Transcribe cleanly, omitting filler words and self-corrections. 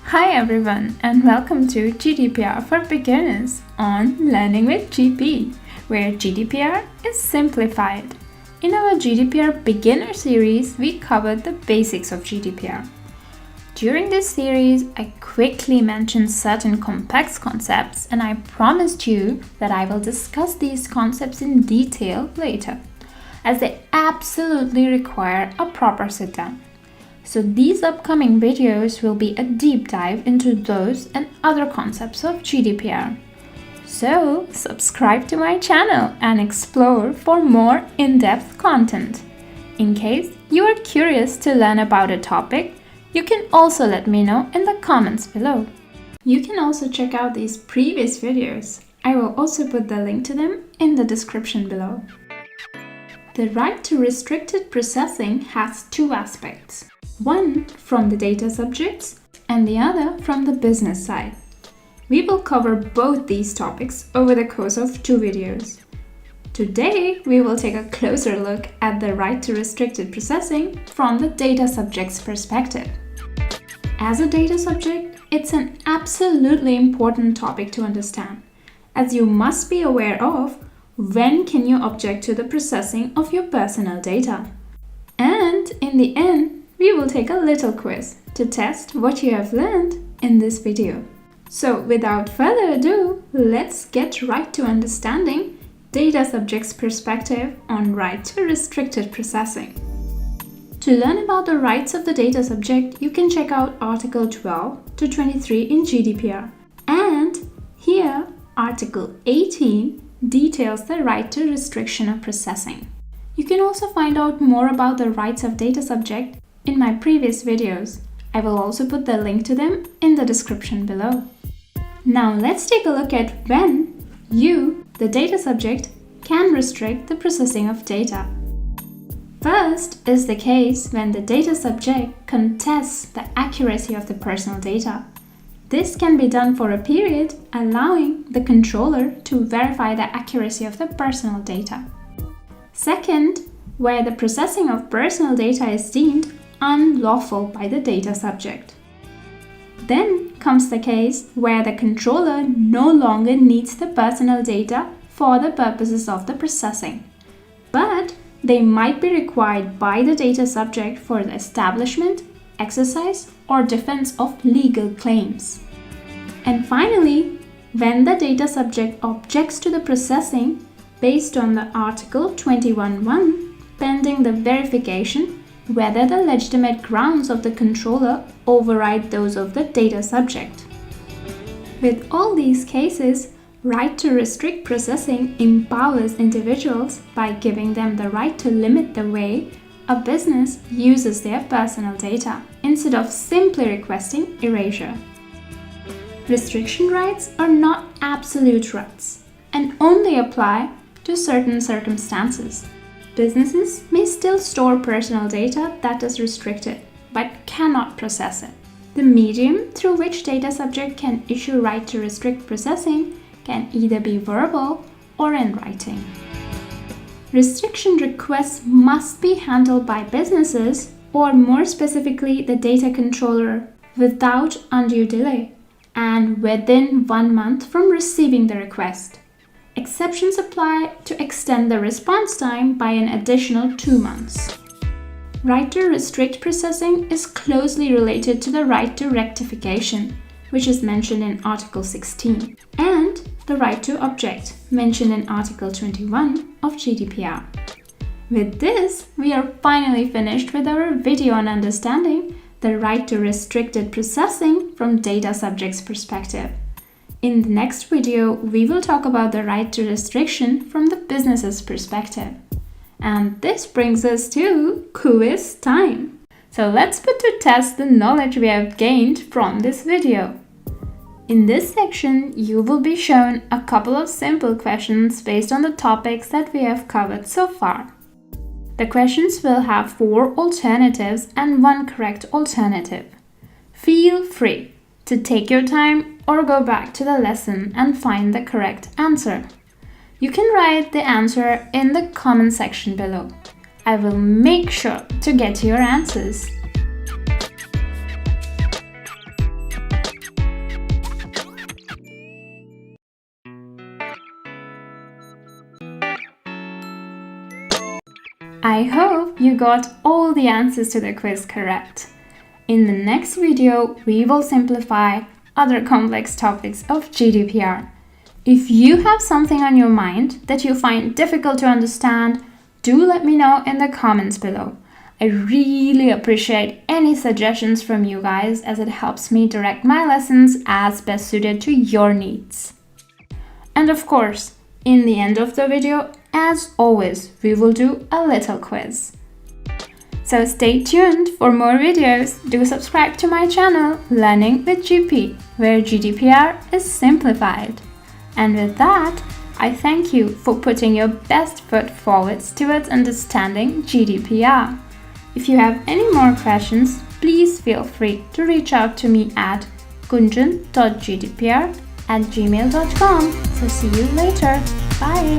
Hi everyone and welcome to GDPR for Beginners on Learning with GP, where GDPR is simplified. In our GDPR Beginner series, we covered the basics of GDPR. During this series, I quickly mentioned certain complex concepts and I promised you that I will discuss these concepts in detail later, as they absolutely require a proper sit-down. So these upcoming videos will be a deep dive into those and other concepts of GDPR. So subscribe to my channel and explore for more in-depth content. In case you are curious to learn about a topic, you can also let me know in the comments below. You can also check out these previous videos. I will also put the link to them in the description below. The right to restricted processing has two aspects. One from the data subjects and the other from the business side. We will cover both these topics over the course of two videos. Today, we will take a closer look at the right to restricted processing from the data subject's perspective. As a data subject, it's an absolutely important topic to understand, as you must be aware of when can you object to the processing of your personal data. And in the end, we will take a little quiz to test what you have learned in this video. So without further ado, let's get right to understanding data subject's perspective on right to restricted processing. To learn about the rights of the data subject, you can check out Article 12 to 23 in GDPR. And here, Article 18 details the right to restriction of processing. You can also find out more about the rights of data subject in my previous videos. I will also put the link to them in the description below. Now let's take a look at when you, the data subject, can restrict the processing of data. First is the case when the data subject contests the accuracy of the personal data. This can be done for a period, allowing the controller to verify the accuracy of the personal data. Second, where the processing of personal data is deemed unlawful by the data subject. Then comes the case where the controller no longer needs the personal data for the purposes of the processing, but they might be required by the data subject for the establishment, exercise, or defense of legal claims. And finally, when the data subject objects to the processing based on the Article 21(1), pending the verification whether the legitimate grounds of the controller override those of the data subject. With all these cases, right to restrict processing empowers individuals by giving them the right to limit the way a business uses their personal data, instead of simply requesting erasure. Restriction rights are not absolute rights and only apply to certain circumstances. Businesses may still store personal data that is restricted, but cannot process it. The medium through which data subject can issue right to restrict processing can either be verbal or in writing. Restriction requests must be handled by businesses, or more specifically the data controller, without undue delay and within 1 month from receiving the request. Exceptions apply to extend the response time by an additional 2 months. Right to restrict processing is closely related to the right to rectification, which is mentioned in Article 16, and the right to object, mentioned in Article 21 of GDPR. With this, we are finally finished with our video on understanding the right to restricted processing from data subject's perspective. In the next video, we will talk about the right to restriction from the business's perspective. And this brings us to quiz time. So let's put to test the knowledge we have gained from this video. In this section, you will be shown a couple of simple questions based on the topics that we have covered so far. The questions will have 4 alternatives and 1 correct alternative. Feel free to take your time or go back to the lesson and find the correct answer. You can write the answer in the comment section below. I will make sure to get your answers. I hope you got all the answers to the quiz correct. In the next video, we will simplify other complex topics of GDPR. If you have something on your mind that you find difficult to understand, do let me know in the comments below. I really appreciate any suggestions from you guys, as it helps me direct my lessons as best suited to your needs. And of course, in the end of the video, as always, we will do a little quiz. So stay tuned for more videos. Do subscribe to my channel, Learning with GP, where GDPR is simplified. And with that, I thank you for putting your best foot forward towards understanding GDPR. If you have any more questions, please feel free to reach out to me at gunjan.gdpr@gmail.com. So see you later. Bye!